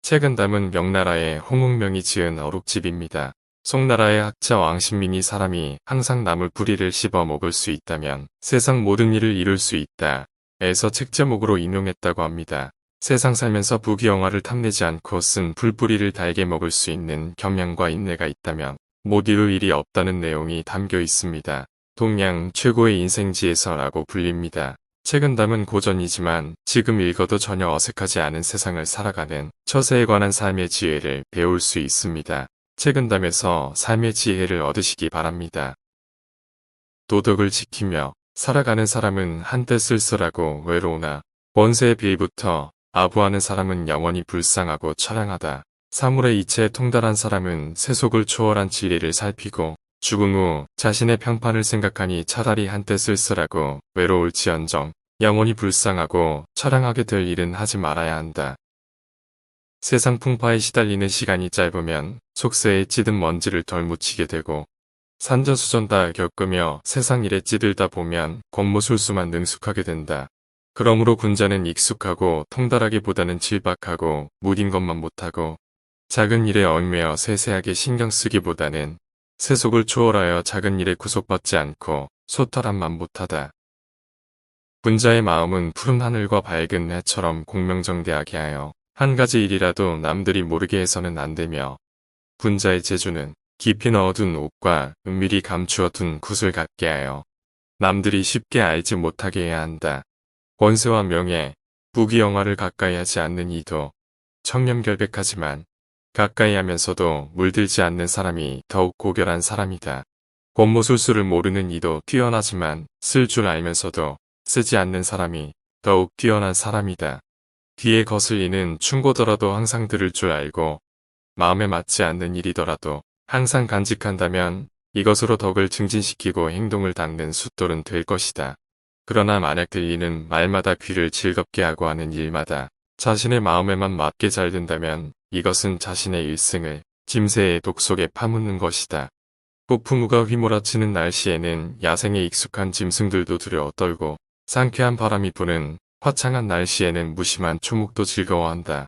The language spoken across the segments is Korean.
책은 담은 명나라의 홍옥명이 지은 어록집입니다. 송나라의 학자 왕신민이 사람이 항상 나물 뿌리를 씹어 먹을 수 있다면 세상 모든 일을 이룰 수 있다. 에서 책 제목으로 인용했다고 합니다. 세상 살면서 부귀영화를 탐내지 않고 쓴 풀뿌리를 달게 먹을 수 있는 겸양과 인내가 있다면 못 이룰 일이 없다는 내용이 담겨 있습니다. 동양 최고의 인생지에서라고 불립니다. 책은 담은 고전이지만 지금 읽어도 전혀 어색하지 않은 세상을 살아가는 처세에 관한 삶의 지혜를 배울 수 있습니다. 책은 담에서 삶의 지혜를 얻으시기 바랍니다. 도덕을 지키며 살아가는 사람은 한때 쓸쓸하고 외로우나 권세의 비위부터 아부하는 사람은 영원히 불쌍하고 처량하다. 사물의 이치에 통달한 사람은 세속을 초월한 진리를 살피고 죽은 후 자신의 평판을 생각하니 차라리 한때 쓸쓸하고 외로울지언정 영원히 불쌍하고 처량하게 될 일은 하지 말아야 한다. 세상 풍파에 시달리는 시간이 짧으면 속세에 찌든 먼지를 덜 묻히게 되고 산전수전 다 겪으며 세상 일에 찌들다 보면 권모술수만 능숙하게 된다. 그러므로 군자는 익숙하고 통달하기보다는 질박하고 무딘 것만 못하고 작은 일에 얽매여 세세하게 신경 쓰기보다는 세속을 초월하여 작은 일에 구속받지 않고 소탈함만 못하다. 군자의 마음은 푸른 하늘과 밝은 해처럼 공명정대하게 하여 한 가지 일이라도 남들이 모르게 해서는 안 되며 군자의 재주는 깊이 넣어둔 옷과 은밀히 감추어 둔 굿을 갖게 하여 남들이 쉽게 알지 못하게 해야 한다. 권세와 명예, 부귀영화를 가까이 하지 않는 이도 청렴결백하지만 가까이 하면서도 물들지 않는 사람이 더욱 고결한 사람이다. 권모술수를 모르는 이도 뛰어나지만 쓸 줄 알면서도 쓰지 않는 사람이 더욱 뛰어난 사람이다. 귀에 거슬리는 충고더라도 항상 들을 줄 알고 마음에 맞지 않는 일이더라도 항상 간직한다면 이것으로 덕을 증진시키고 행동을 닦는 숫돌은 될 것이다. 그러나 만약 들리는 말마다 귀를 즐겁게 하고 하는 일마다 자신의 마음에만 맞게 잘 된다면 이것은 자신의 일생을 짐새의 독 속에 파묻는 것이다. 폭풍우가 휘몰아치는 날씨에는 야생에 익숙한 짐승들도 두려워 떨고 상쾌한 바람이 부는 화창한 날씨에는 무심한 초목도 즐거워한다.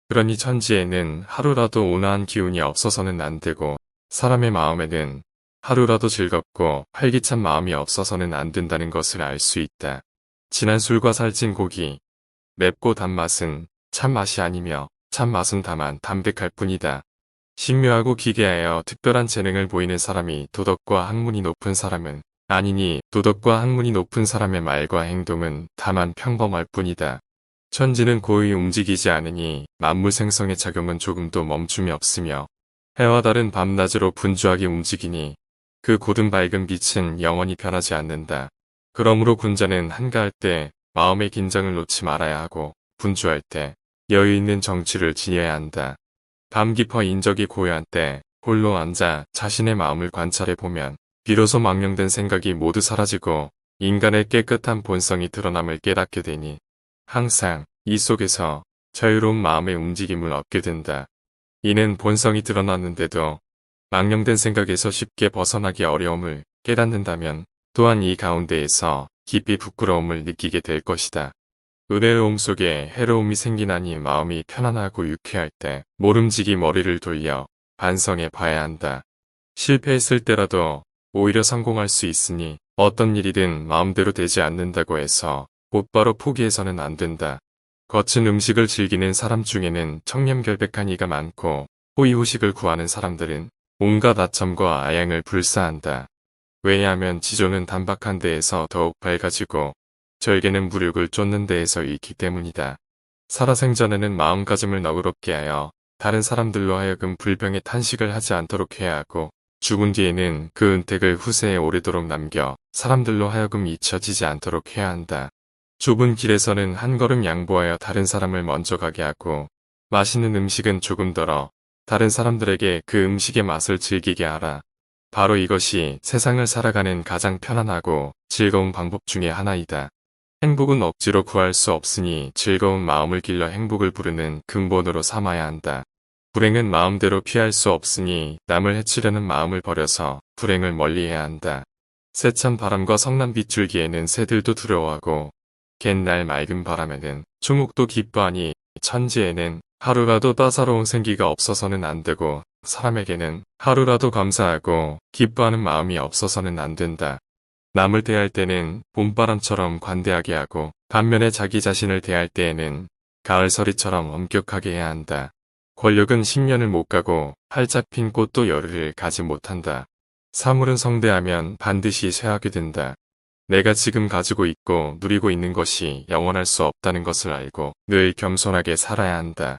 그러니 천지에는 하루라도 온화한 기운이 없어서는 안 되고 사람의 마음에는 하루라도 즐겁고 활기찬 마음이 없어서는 안 된다는 것을 알 수 있다. 진한 술과 살찐 고기, 맵고 단맛은 참맛이 아니며 참맛은 다만 담백할 뿐이다. 신묘하고 기괴하여 특별한 재능을 보이는 사람이 도덕과 학문이 높은 사람은 아니니 도덕과 학문이 높은 사람의 말과 행동은 다만 평범할 뿐이다. 천지는 고의 움직이지 않으니 만물 생성의 작용은 조금도 멈춤이 없으며 해와 달은 밤낮으로 분주하게 움직이니 그 고든 밝은 빛은 영원히 변하지 않는다. 그러므로 군자는 한가할 때 마음의 긴장을 놓지 말아야 하고 분주할 때 여유 있는 정취를 지녀야 한다. 밤 깊어 인적이 고요한 때 홀로 앉아 자신의 마음을 관찰해 보면 비로소 망령된 생각이 모두 사라지고 인간의 깨끗한 본성이 드러남을 깨닫게 되니 항상 이 속에서 자유로운 마음의 움직임을 얻게 된다. 이는 본성이 드러났는데도 망령된 생각에서 쉽게 벗어나기 어려움을 깨닫는다면 또한 이 가운데에서 깊이 부끄러움을 느끼게 될 것이다. 의외로움 속에 해로움이 생기나니 마음이 편안하고 유쾌할 때 모름지기 머리를 돌려 반성해 봐야 한다. 실패했을 때라도 오히려 성공할 수 있으니 어떤 일이든 마음대로 되지 않는다고 해서 곧바로 포기해서는 안 된다. 거친 음식을 즐기는 사람 중에는 청렴결백한 이가 많고 호의호식을 구하는 사람들은 온갖 아첨과 아양을 불사한다. 왜냐하면 지조는 단박한 데에서 더욱 밝아지고 절개는 무력을 쫓는 데에서 잃기 때문이다. 살아생전에는 마음가짐을 너그럽게 하여 다른 사람들로 하여금 불병의 탄식을 하지 않도록 해야 하고 죽은 뒤에는 그 은택을 후세에 오래도록 남겨 사람들로 하여금 잊혀지지 않도록 해야 한다. 좁은 길에서는 한 걸음 양보하여 다른 사람을 먼저 가게 하고 맛있는 음식은 조금 덜어 다른 사람들에게 그 음식의 맛을 즐기게 하라. 바로 이것이 세상을 살아가는 가장 편안하고 즐거운 방법 중의 하나이다. 행복은 억지로 구할 수 없으니 즐거운 마음을 길러 행복을 부르는 근본으로 삼아야 한다. 불행은 마음대로 피할 수 없으니 남을 해치려는 마음을 버려서 불행을 멀리해야 한다. 세찬 바람과 성난 빗줄기에는 새들도 두려워하고 갯날 맑은 바람에는 초목도 기뻐하니 천지에는 하루라도 따사로운 생기가 없어서는 안 되고 사람에게는 하루라도 감사하고 기뻐하는 마음이 없어서는 안 된다. 남을 대할 때는 봄바람처럼 관대하게 하고 반면에 자기 자신을 대할 때에는 가을서리처럼 엄격하게 해야 한다. 권력은 10년을 못 가고 활짝 핀 꽃도 열흘을 가지 못한다. 사물은 성대하면 반드시 쇠하게 된다. 내가 지금 가지고 있고 누리고 있는 것이 영원할 수 없다는 것을 알고 늘 겸손하게 살아야 한다.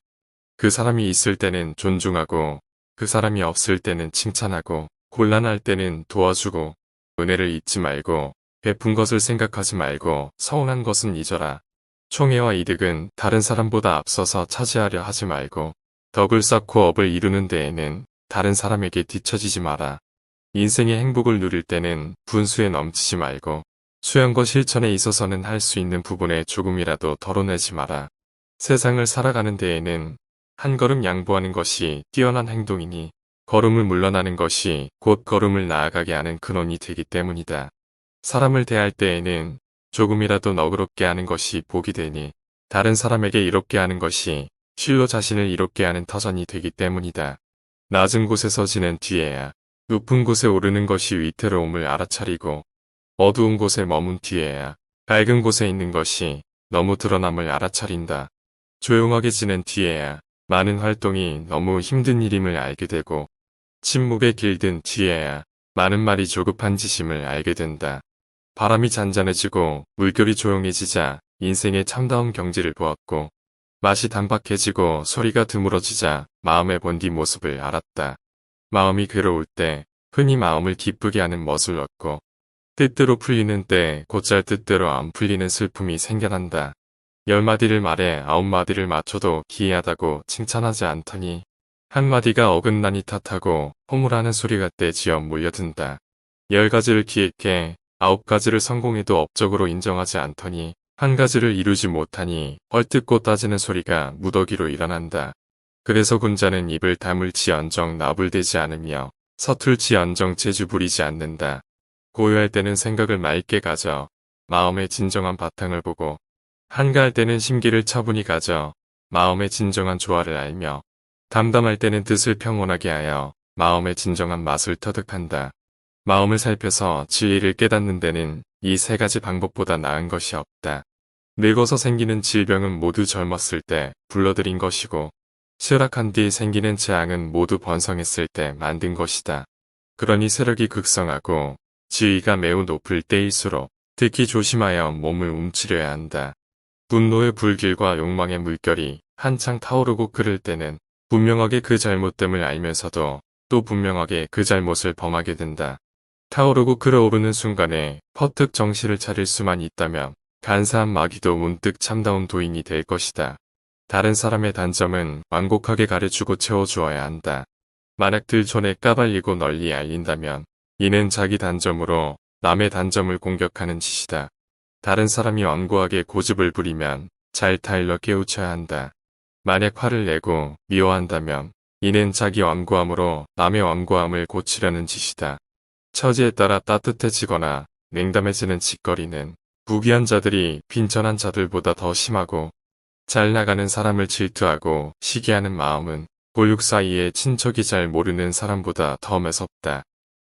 그 사람이 있을 때는 존중하고 그 사람이 없을 때는 칭찬하고 곤란할 때는 도와주고 은혜를 잊지 말고 베푼 것을 생각하지 말고 서운한 것은 잊어라. 총애와 이득은 다른 사람보다 앞서서 차지하려 하지 말고 덕을 쌓고 업을 이루는 데에는 다른 사람에게 뒤처지지 마라. 인생의 행복을 누릴 때는 분수에 넘치지 말고 수양과 실천에 있어서는 할 수 있는 부분에 조금이라도 덜어내지 마라. 세상을 살아가는 데에는 한 걸음 양보하는 것이 뛰어난 행동이니 걸음을 물러나는 것이 곧 걸음을 나아가게 하는 근원이 되기 때문이다. 사람을 대할 때에는 조금이라도 너그럽게 하는 것이 복이 되니 다른 사람에게 이롭게 하는 것이 실로 자신을 이롭게 하는 터전이 되기 때문이다. 낮은 곳에서 지낸 뒤에야 높은 곳에 오르는 것이 위태로움을 알아차리고 어두운 곳에 머문 뒤에야 밝은 곳에 있는 것이 너무 드러남을 알아차린다. 조용하게 지낸 뒤에야 많은 활동이 너무 힘든 일임을 알게 되고 침묵에 길든 뒤에야 많은 말이 조급한 짓임을 알게 된다. 바람이 잔잔해지고 물결이 조용해지자 인생의 참다운 경지를 보았고 맛이 단박해지고 소리가 드물어지자 마음의 본디 모습을 알았다. 마음이 괴로울 때 흔히 마음을 기쁘게 하는 멋을 얻고 뜻대로 풀리는 때 곧잘 뜻대로 안 풀리는 슬픔이 생겨난다. 10마디를 말해 9마디를 맞춰도 기이하다고 칭찬하지 않더니 한마디가 어긋나니 탓하고 허물하는 소리 같대 지어 몰려든다. 10가지를 기획해 9가지를 성공해도 업적으로 인정하지 않더니 한 가지를 이루지 못하니 헐뜯고 따지는 소리가 무더기로 일어난다. 그래서 군자는 입을 다물지언정 나불대지 않으며 서툴지언정 재주 부리지 않는다. 고요할 때는 생각을 맑게 가져 마음의 진정한 바탕을 보고 한가할 때는 심기를 차분히 가져 마음의 진정한 조화를 알며 담담할 때는 뜻을 평온하게 하여 마음의 진정한 맛을 터득한다. 마음을 살펴서 진리를 깨닫는 데는 이 3가지 방법보다 나은 것이 없다. 늙어서 생기는 질병은 모두 젊었을 때 불러들인 것이고 쇠락한 뒤 생기는 재앙은 모두 번성했을 때 만든 것이다. 그러니 세력이 극성하고 지위가 매우 높을 때일수록 특히 조심하여 몸을 움츠려야 한다. 분노의 불길과 욕망의 물결이 한창 타오르고 끓을 때는 분명하게 그 잘못됨을 알면서도 또 분명하게 그 잘못을 범하게 된다. 타오르고 끓어오르는 순간에 퍼뜩 정신을 차릴 수만 있다면 간사한 마귀도 문득 참다운 도인이 될 것이다. 다른 사람의 단점은 완곡하게 가려주고 채워주어야 한다. 만약 들촌에 까발리고 널리 알린다면 이는 자기 단점으로 남의 단점을 공격하는 짓이다. 다른 사람이 완고하게 고집을 부리면 잘 타일러 깨우쳐야 한다. 만약 화를 내고 미워한다면 이는 자기 완고함으로 남의 완고함을 고치려는 짓이다. 처지에 따라 따뜻해지거나 냉담해지는 짓거리는 부귀한 자들이 빈천한 자들보다 더 심하고 잘 나가는 사람을 질투하고 시기하는 마음은 골육 사이에 친척이 잘 모르는 사람보다 더 매섭다.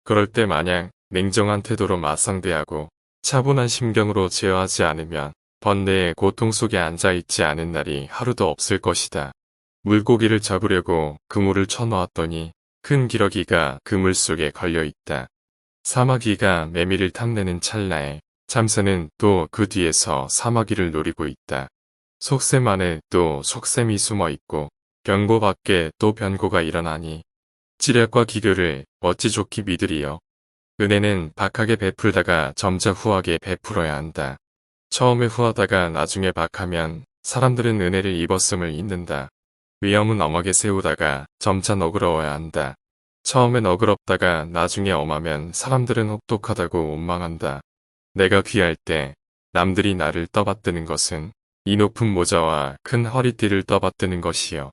그럴 때 마냥 냉정한 태도로 맞상대하고 차분한 심경으로 제어하지 않으면 번뇌의 고통 속에 앉아있지 않은 날이 하루도 없을 것이다. 물고기를 잡으려고 그물을 쳐놓았더니 큰 기러기가 그물 속에 걸려있다. 사마귀가 매미를 탐내는 찰나에 참새는 또 그 뒤에서 사마귀를 노리고 있다. 속셈 안에 또 속셈이 숨어있고 변고 밖에 또 변고가 일어나니 지략과 기교를 어찌 좋게 믿으리요. 은혜는 박하게 베풀다가 점차 후하게 베풀어야 한다. 처음에 후하다가 나중에 박하면 사람들은 은혜를 입었음을 잊는다. 위험은 엄하게 세우다가 점차 너그러워야 한다. 처음에 너그럽다가 나중에 엄하면 사람들은 혹독하다고 원망한다. 내가 귀할 때 남들이 나를 떠받드는 것은 이 높은 모자와 큰 허리띠를 떠받드는 것이요.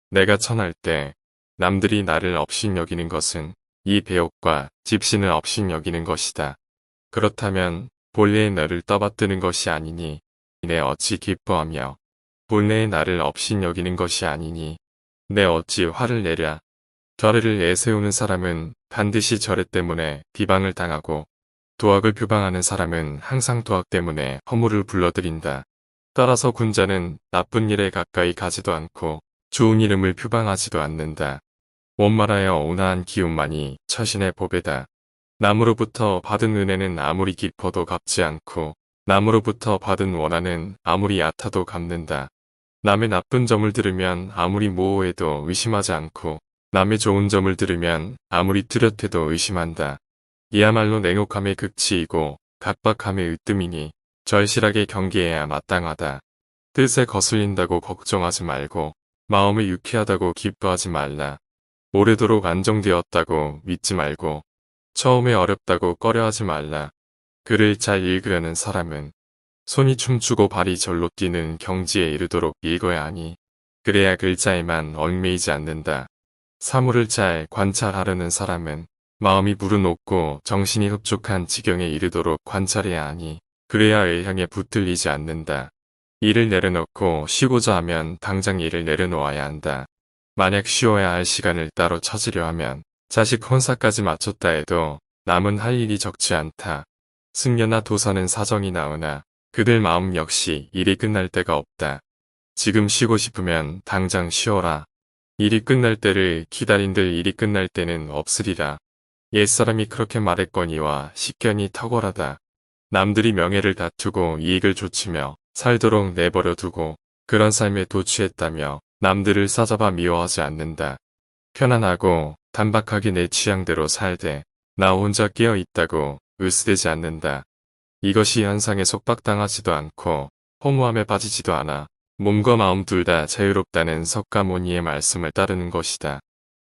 내가 천할 때 남들이 나를 업신 여기는 것은 이 배옥과 집신을 업신 여기는 것이다. 그렇다면 본래의 너를 떠받드는 것이 아니니 이내 어찌 기뻐하며 본래의 나를 업신여기는 것이 아니니 내 어찌 화를 내랴. 절해를 내세우는 사람은 반드시 절해 때문에 비방을 당하고 도학을 표방하는 사람은 항상 도학 때문에 허물을 불러들인다. 따라서 군자는 나쁜 일에 가까이 가지도 않고 좋은 이름을 표방하지도 않는다. 원말하여 온화한 기운만이 처신의 보배다. 남으로부터 받은 은혜는 아무리 깊어도 갚지 않고 남으로부터 받은 원한은 아무리 얕아도 갚는다. 남의 나쁜 점을 들으면 아무리 모호해도 의심하지 않고 남의 좋은 점을 들으면 아무리 뚜렷해도 의심한다. 이야말로 냉혹함의 극치이고 각박함의 으뜸이니 절실하게 경계해야 마땅하다. 뜻에 거슬린다고 걱정하지 말고 마음이 유쾌하다고 기뻐하지 말라. 오래도록 안정되었다고 믿지 말고 처음에 어렵다고 꺼려하지 말라. 글을 잘 읽으려는 사람은 손이 춤추고 발이 절로 뛰는 경지에 이르도록 읽어야 하니 그래야 글자에만 얽매이지 않는다. 사물을 잘 관찰하려는 사람은 마음이 무르녹고 정신이 흡족한 지경에 이르도록 관찰해야 하니 그래야 의향에 붙들리지 않는다. 일을 내려놓고 쉬고자 하면 당장 일을 내려놓아야 한다. 만약 쉬어야 할 시간을 따로 찾으려 하면 자식 혼사까지 마쳤다 해도 남은 할 일이 적지 않다. 승려나 도사는 사정이 나오나 그들 마음 역시 일이 끝날 때가 없다. 지금 쉬고 싶으면 당장 쉬어라. 일이 끝날 때를 기다린들 일이 끝날 때는 없으리라. 옛사람이 그렇게 말했거니와 식견이 탁월하다. 남들이 명예를 다투고 이익을 좇으며 살도록 내버려 두고 그런 삶에 도취했다며 남들을 싸잡아 미워하지 않는다. 편안하고 단박하게 내 취향대로 살되 나 혼자 깨어 있다고 으스대지 않는다. 이것이 현상에 속박당하지도 않고 허무함에 빠지지도 않아 몸과 마음 둘 다 자유롭다는 석가모니의 말씀을 따르는 것이다.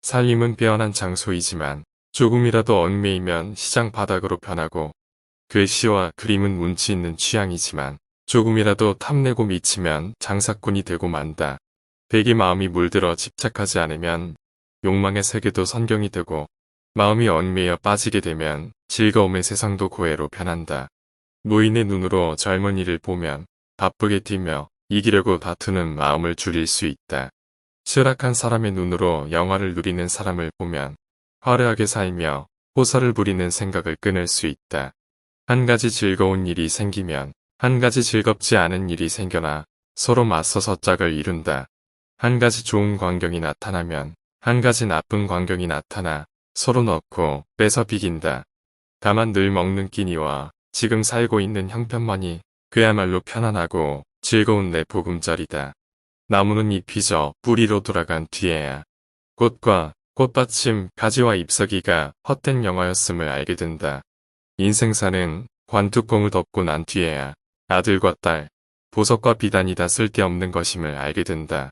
살림은 빼어난 장소이지만 조금이라도 얽매이면 시장 바닥으로 변하고 글씨와 그림은 운치 있는 취향이지만 조금이라도 탐내고 미치면 장사꾼이 되고 만다. 백이 마음이 물들어 집착하지 않으면 욕망의 세계도 선경이 되고 마음이 얽매여 빠지게 되면 즐거움의 세상도 고해로 변한다. 노인의 눈으로 젊은이를 보면 바쁘게 뛰며 이기려고 다투는 마음을 줄일 수 있다. 쇠락한 사람의 눈으로 영화를 누리는 사람을 보면 화려하게 살며 호사를 부리는 생각을 끊을 수 있다. 한 가지 즐거운 일이 생기면 한 가지 즐겁지 않은 일이 생겨나 서로 맞서서 짝을 이룬다. 한 가지 좋은 광경이 나타나면 한 가지 나쁜 광경이 나타나 서로 넣고 빼서 비긴다. 다만 늘 먹는 끼니와 지금 살고 있는 형편만이 그야말로 편안하고 즐거운 내 보금자리다. 나무는 잎이 져 뿌리로 돌아간 뒤에야 꽃과 꽃받침 가지와 잎사귀가 헛된 영화였음을 알게 된다. 인생사는 관뚜껑을 덮고 난 뒤에야 아들과 딸, 보석과 비단이 다 쓸데없는 것임을 알게 된다.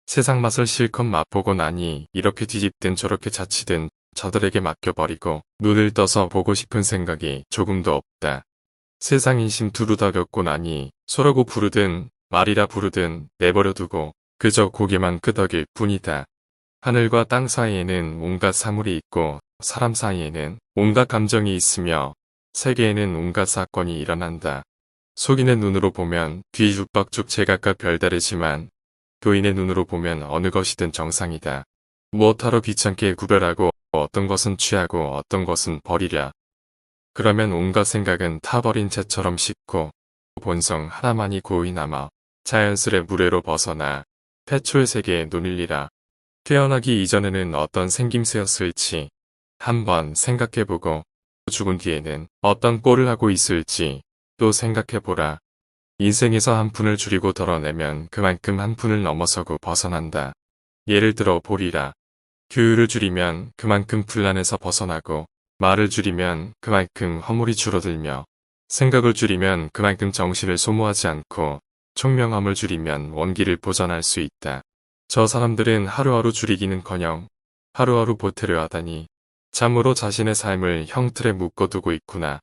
세상 맛을 실컷 맛보고 나니 이렇게 뒤집든 저렇게 자치든 저들에게 맡겨버리고 눈을 떠서 보고 싶은 생각이 조금도 없다. 세상 인심 두루다 겪고 나니 소라고 부르든 말이라 부르든 내버려두고 그저 고개만 끄덕일 뿐이다. 하늘과 땅 사이에는 온갖 사물이 있고 사람 사이에는 온갖 감정이 있으며 세계에는 온갖 사건이 일어난다. 속인의 눈으로 보면 뒤죽박죽 제각각 별다르지만 교인의 눈으로 보면 어느 것이든 정상이다. 무엇하러 귀찮게 구별하고 어떤 것은 취하고 어떤 것은 버리랴. 그러면 온갖 생각은 타버린 채처럼 식고 본성 하나만이 고이 남아 자연스레 무례로 벗어나 태초의 세계에 논일리라. 태어나기 이전에는 어떤 생김새였을지 한번 생각해보고 죽은 뒤에는 어떤 꼴을 하고 있을지 또 생각해보라. 인생에서 한 푼을 줄이고 덜어내면 그만큼 한 푼을 넘어서고 벗어난다. 예를 들어 보리라. 규율을 줄이면 그만큼 분란에서 벗어나고 말을 줄이면 그만큼 허물이 줄어들며 생각을 줄이면 그만큼 정신을 소모하지 않고 총명함을 줄이면 원기를 보전할 수 있다. 저 사람들은 하루하루 줄이기는커녕 하루하루 보태려 하다니 참으로 자신의 삶을 형틀에 묶어두고 있구나.